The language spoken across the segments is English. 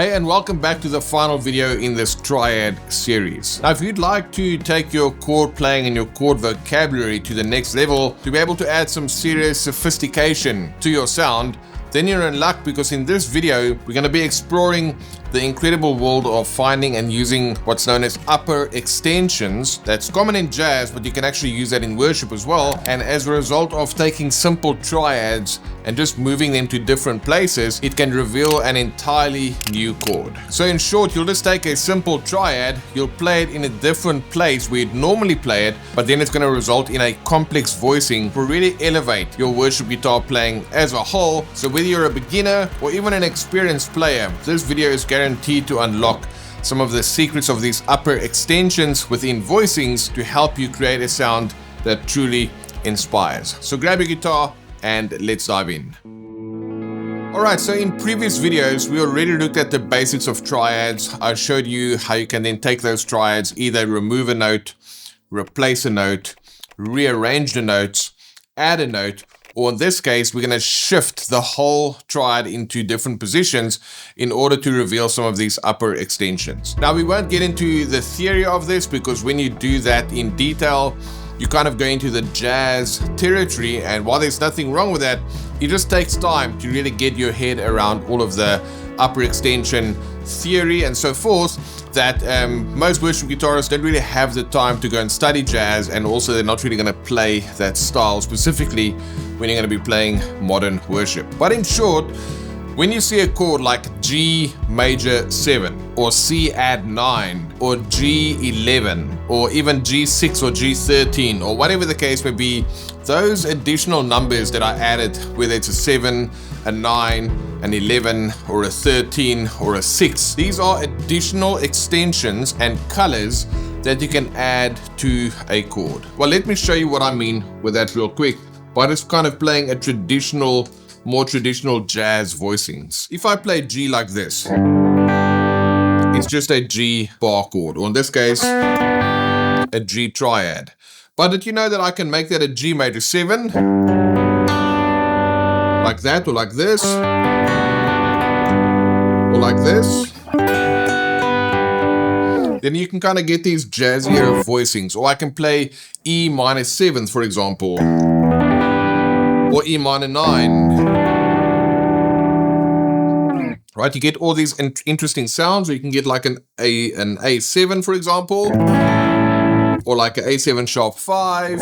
Hey, and welcome back to the final video in this Triad series. Now, if you'd like to take your chord playing and your chord vocabulary to the next level, to be able to add some serious sophistication to your sound, then you're in luck, because in this video, we're going to be exploring the incredible world of finding and using what's known as upper extensions. That's common in jazz, but you can actually use that in worship as well. And as a result of taking simple triads and just moving them to different places, it can reveal an entirely new chord. So in short, you'll just take a simple triad, you'll play it in a different place where you'd normally play it, but then it's going to result in a complex voicing to really elevate your worship guitar playing as a whole. So whether you're a beginner or even an experienced player, this video is guaranteed to unlock some of the secrets of these upper extensions within voicings to help you create a sound that truly inspires. So grab your guitar and let's dive in. Alright, so in previous videos, we already looked at the basics of triads. I showed you how you can then take those triads, either remove a note, replace a note, rearrange the notes, add a note, or in this case, we're going to shift the whole triad into different positions in order to reveal some of these upper extensions. Now, we won't get into the theory of this, because when you do that in detail, you kind of go into the jazz territory, and while there's nothing wrong with that, it just takes time to really get your head around all of the upper extension theory and so forth, that most worship guitarists don't really have the time to go and study jazz, and also they're not really going to play that style specifically when you're going to be playing modern worship. But in short, when you see a chord like G major 7 or C add 9 or G11 or even G6 or G13 or whatever the case may be, those additional numbers that I added, whether it's a 7, a 9, an 11 or a 13 or a 6, these are additional extensions and colors that you can add to a chord. Well, let me show you what I mean with that real quick by just kind of playing a more traditional jazz voicings. If I play G like this, it's just a G bar chord, or in this case, a G triad. But did you know that I can make that a G major 7? Like that, or like this, or like this. Then you can kind of get these jazzier voicings. Or I can play E minor 7, for example, or E minor 9. Right, you get all these interesting sounds. Or you can get like an A7, for example, or like an A7 sharp 5,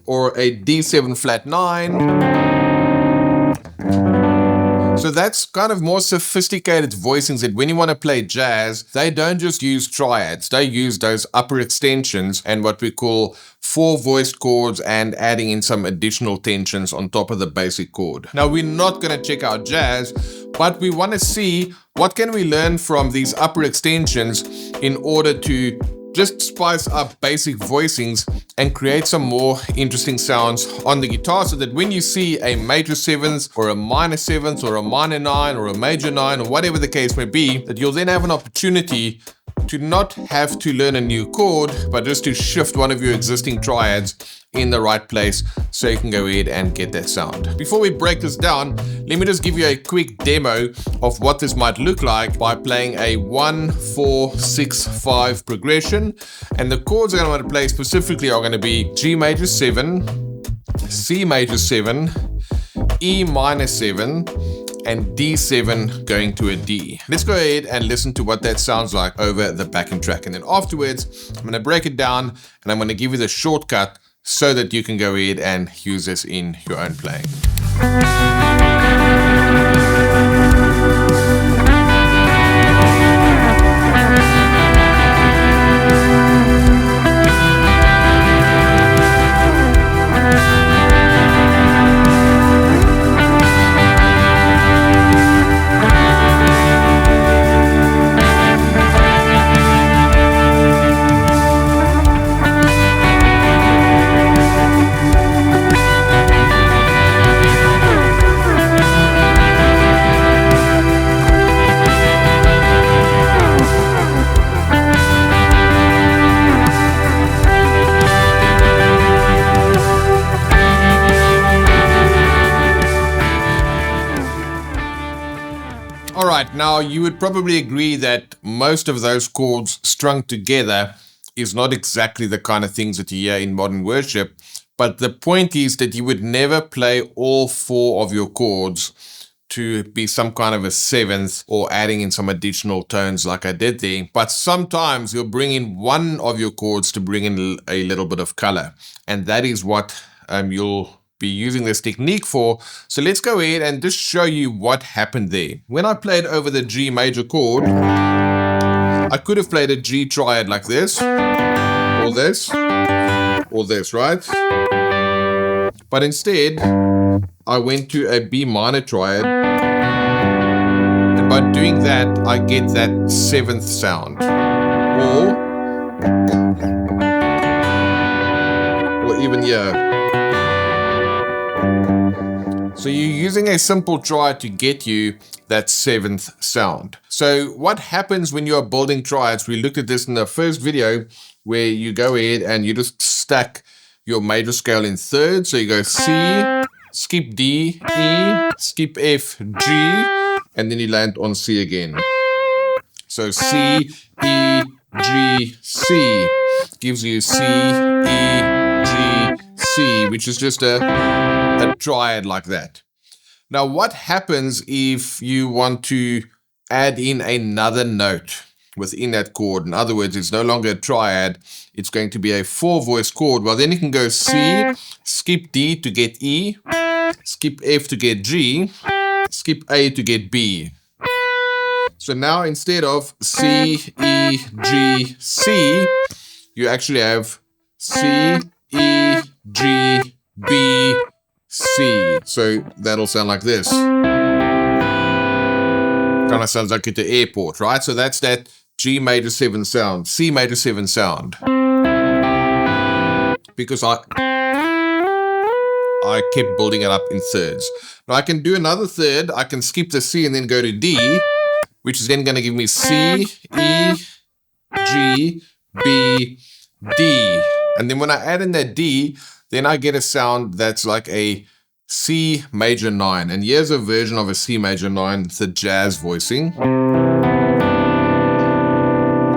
or a D7 flat 9. So that's kind of more sophisticated voicings that when you want to play jazz, they don't just use triads. They use those upper extensions and what we call 4 voiced chords, and adding in some additional tensions on top of the basic chord. Now, we're not going to check out jazz, but we want to see what can we learn from these upper extensions in order to just spice up basic voicings and create some more interesting sounds on the guitar, so that when you see a major 7th or a minor 7th or a minor 9 or a major 9 or whatever the case may be, that you'll then have an opportunity to not have to learn a new chord, but just to shift one of your existing triads in the right place so you can go ahead and get that sound. Before we break this down, let me just give you a quick demo of what this might look like by playing a 1, 4, 6, 5 progression. And the chords that I'm going to play specifically are going to be G major 7, C major 7, E minor 7, and D7 going to a D. Let's go ahead and listen to what that sounds like over the backing track. And then afterwards, I'm going to break it down and I'm going to give you the shortcut so that you can go ahead and use this in your own playing. Right, now you would probably agree that most of those chords strung together is not exactly the kind of things that you hear in modern worship, but the point is that you would never play all 4 of your chords to be some kind of a 7th or adding in some additional tones like I did there. But sometimes you'll bring in one of your chords to bring in a little bit of color. And that is what you'll be using this technique for. So let's go ahead and just show you what happened there. When I played over the G major chord, I could have played a G triad like this, or this, or this, right? But instead, I went to a B minor triad, and by doing that, I get that 7th sound, or even here. So you're using a simple triad to get you that 7th sound. So what happens when you are building triads? We looked at this in the first video, where you go ahead and you just stack your major scale in thirds. So you go C, skip D, E, skip F, G, and then you land on C again. So C, E, G, C gives you C, E, G, C, which is just a triad like that. Now, what happens if you want to add in another note within that chord? In other words, it's no longer a triad, it's going to be a 4-voice chord. Well, then you can go C, skip D to get E, skip F to get G, skip A to get B. So now instead of C, E, G, C, you actually have C, E, G, B, C. So that'll sound like this. Kind of sounds like at the airport, right? So that's that G major 7 sound, C major 7 sound. Because I kept building it up in thirds. Now I can do another third. I can skip the C and then go to D, which is then going to give me C, E, G, B, D. And then when I add in that D, then I get a sound that's like a C major 9. And here's a version of a C major 9, it's a jazz voicing.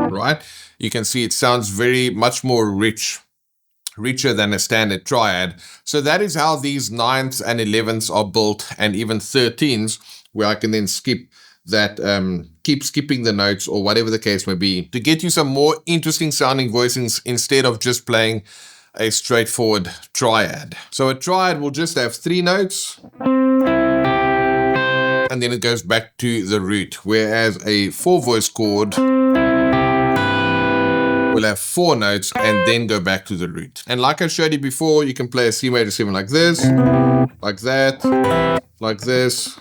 Right? You can see it sounds very much more richer than a standard triad. So that is how these 9ths and 11ths are built, and even 13ths, where I can then skip that, keep skipping the notes or whatever the case may be, to get you some more interesting sounding voicings instead of just playing a straightforward triad. So a triad will just have 3 notes, and then it goes back to the root, whereas a 4-voice chord will have 4 notes and then go back to the root. And like I showed you before, you can play a C major 7 like this, like that, like this,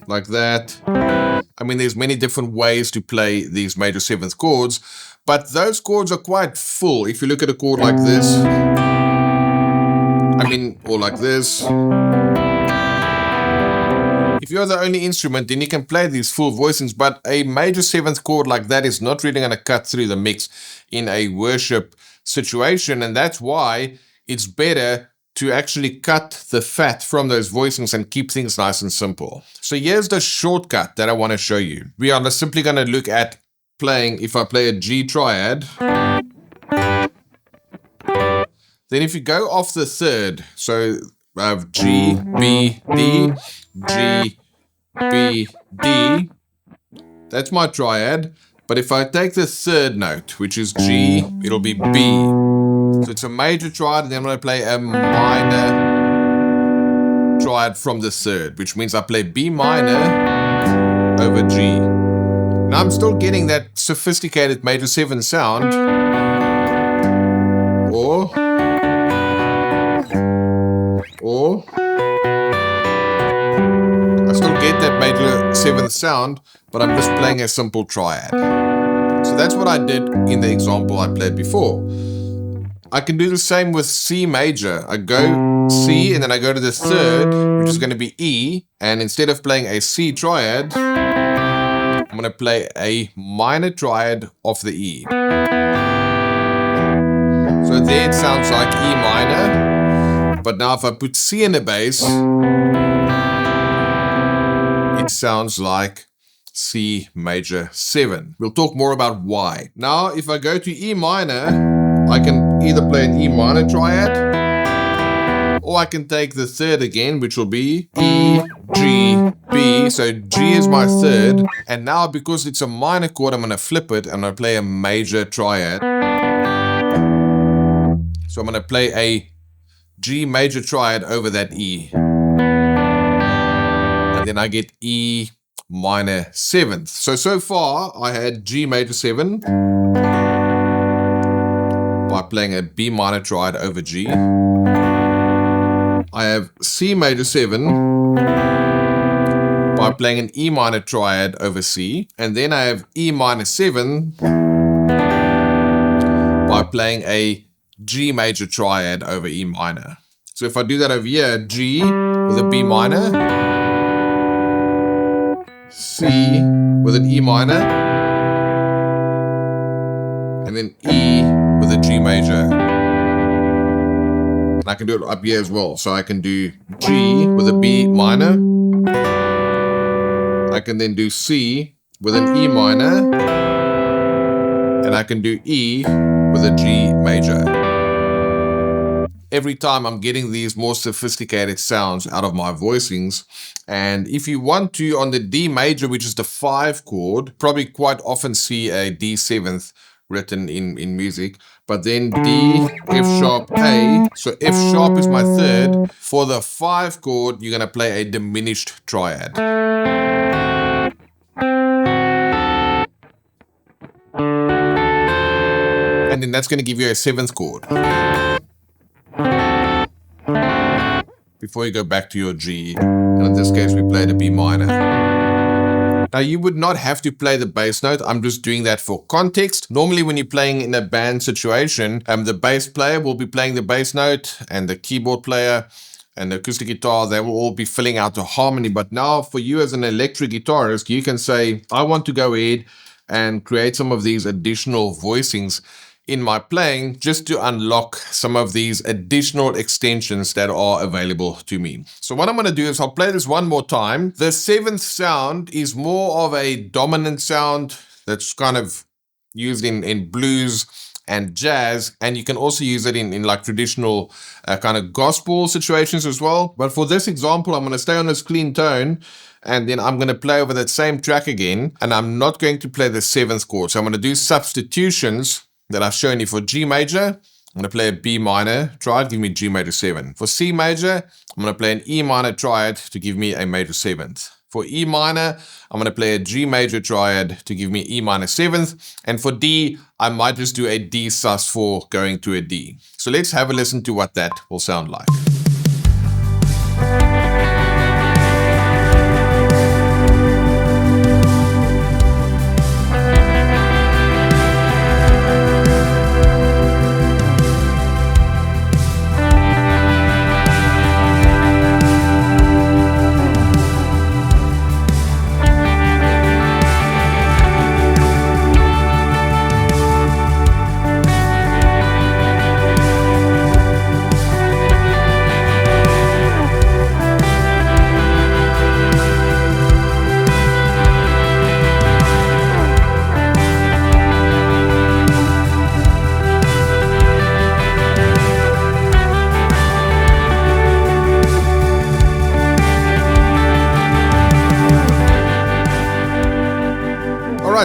like that. I mean, there's many different ways to play these major 7th chords, but those chords are quite full. If you look at a chord like this, or like this. If you're the only instrument, then you can play these full voicings, but a major 7th chord like that is not really going to cut through the mix in a worship situation, and that's why it's better to actually cut the fat from those voicings and keep things nice and simple. So here's the shortcut that I want to show you. We are simply going to look at playing, if I play a G triad, then if you go off the third, so I have G, B, D, G, B, D, that's my triad. But if I take the third note, which is G, it'll be B. So it's a major triad, and then I'm going to play a minor triad from the third, which means I play B minor over G. Now I'm still getting that sophisticated major 7 sound, or I still get that major 7th sound, but I'm just playing a simple triad. So that's what I did in the example I played before. I can do the same with C major. I go C and then I go to the third, which is going to be E, and instead of playing a C triad, I'm going to play a minor triad of the E. So there it sounds like E minor, but now if I put C in the bass, it sounds like C major 7. We'll talk more about why. Now, if I go to E minor, I can either play an E minor triad, or I can take the third again, which will be E, G, B. So G is my third. And now, because it's a minor chord, I'm going to flip it and I'm going to play a major triad. So I'm going to play a G major triad over that E. And then I get E minor 7th. So far I had G major 7 by playing a B minor triad over G. I have C major 7 by playing an E minor triad over C. And then I have E minor 7 by playing a G major triad over E minor. So if I do that over here, G with a B minor, C with an E minor, and then E with a G major. And I can do it up here as well. So I can do G with a B minor. I can then do C with an E minor. And I can do E with a G major. Every time I'm getting these more sophisticated sounds out of my voicings. And if you want to, on the D major, which is the 5 chord, probably quite often see a D7th written in music, but then D, F sharp, A. So F sharp is my third. For the 5 chord, you're going to play a diminished triad. And then that's going to give you a 7th chord. Before you go back to your G, and in this case we played a B minor. Now you would not have to play the bass note, I'm just doing that for context. Normally when you're playing in a band situation, the bass player will be playing the bass note, and the keyboard player and the acoustic guitar, they will all be filling out the harmony. But now for you as an electric guitarist, you can say, I want to go ahead and create some of these additional voicings in my playing, just to unlock some of these additional extensions that are available to me. So what I'm going to do is I'll play this one more time. The 7th sound is more of a dominant sound that's kind of used in blues and jazz, and you can also use it in like traditional kind of gospel situations as well. But for this example, I'm going to stay on this clean tone, and then I'm going to play over that same track again, and I'm not going to play the 7th chord. So I'm going to do substitutions that I've shown you. For G major, I'm going to play a B minor triad, give me G major 7. For C major, I'm going to play an E minor triad to give me a major 7th. For E minor, I'm going to play a G major triad to give me E minor 7th. And for D, I might just do a D sus4 going to a D. So let's have a listen to what that will sound like.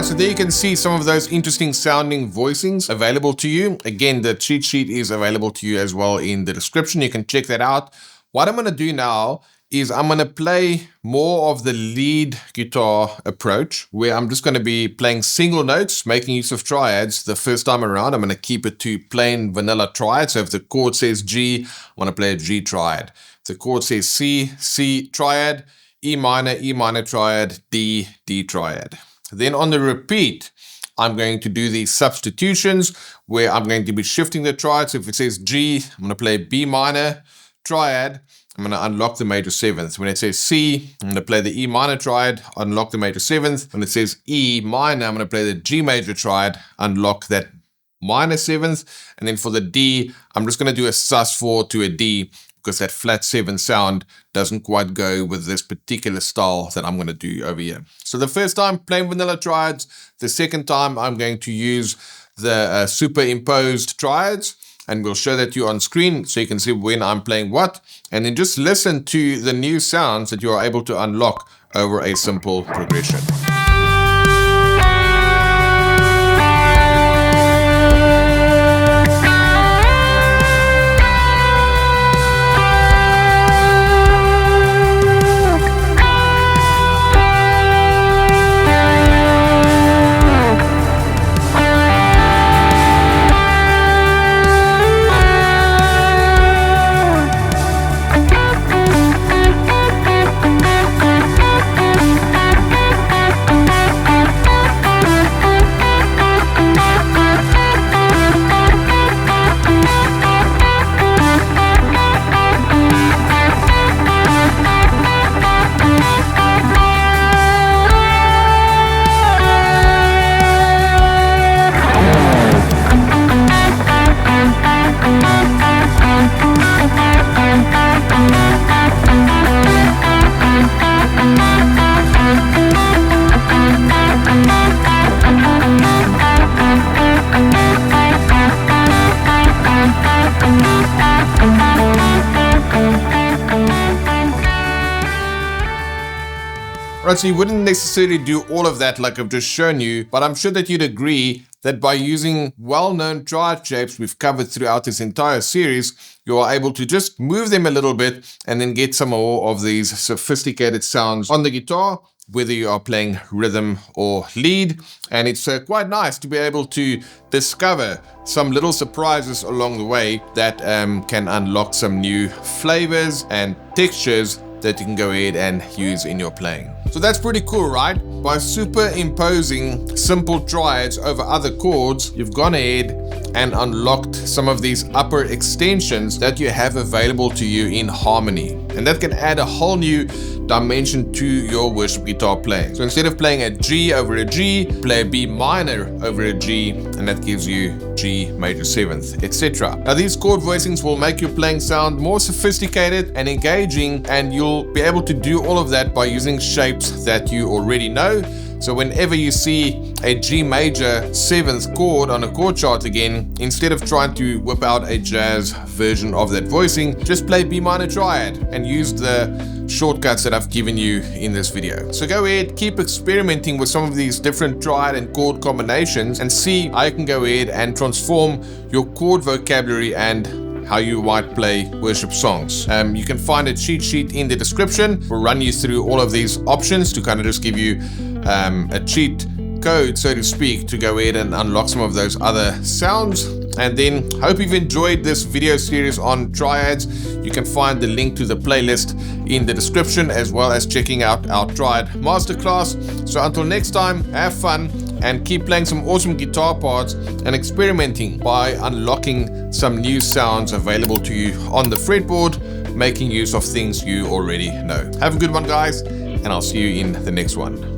So there you can see some of those interesting sounding voicings available to you. Again, the cheat sheet is available to you as well in the description. You can check that out. What I'm going to do now is I'm going to play more of the lead guitar approach, where I'm just going to be playing single notes, making use of triads. The first time around, I'm going to keep it to plain vanilla triad. So if the chord says G, I want to play a G triad. If the chord says C, C triad, E minor triad, D, D triad. Then on the repeat, I'm going to do these substitutions where I'm going to be shifting the triad. So if it says G, I'm going to play B minor triad. I'm going to unlock the major 7th. When it says C, I'm going to play the E minor triad, unlock the major 7th. When it says E minor, I'm going to play the G major triad, unlock that minor 7th. And then for the D, I'm just going to do a sus4 to a D because that flat 7 sound doesn't quite go with this particular style that I'm going to do over here. So the first time, plain vanilla triads. The second time, I'm going to use the superimposed triads, and we'll show that to you on screen so you can see when I'm playing what, and then just listen to the new sounds that you are able to unlock over a simple progression. Right, so you wouldn't necessarily do all of that like I've just shown you, but I'm sure that you'd agree that by using well-known triad shapes we've covered throughout this entire series, you are able to just move them a little bit and then get some more of these sophisticated sounds on the guitar, whether you are playing rhythm or lead. And it's quite nice to be able to discover some little surprises along the way that can unlock some new flavors and textures that you can go ahead and use in your playing. So that's pretty cool, right? By superimposing simple triads over other chords, you've gone ahead and unlocked some of these upper extensions that you have available to you in harmony. And that can add a whole new dimension to your worship guitar playing. So instead of playing a G over a G, play a B minor over a G, and that gives you G major 7th, etc. Now these chord voicings will make your playing sound more sophisticated and engaging, and you'll be able to do all of that by using shapes that you already know. So whenever you see a G major 7th chord on a chord chart again, instead of trying to whip out a jazz version of that voicing, just play B minor triad and use the shortcuts that I've given you in this video. So go ahead, keep experimenting with some of these different triad and chord combinations and see how you can go ahead and transform your chord vocabulary and how you might play worship songs. You can find a cheat sheet in the description. We'll run you through all of these options to kind of just give you a cheat code, so to speak, to go ahead and unlock some of those other sounds. And then hope you've enjoyed this video series on triads. You can find the link to the playlist in the description, as well as checking out our triad masterclass. So until next time, have fun and keep playing some awesome guitar parts and experimenting by unlocking some new sounds available to you on the fretboard, making use of things you already know. Have a good one, guys, and I'll see you in the next one.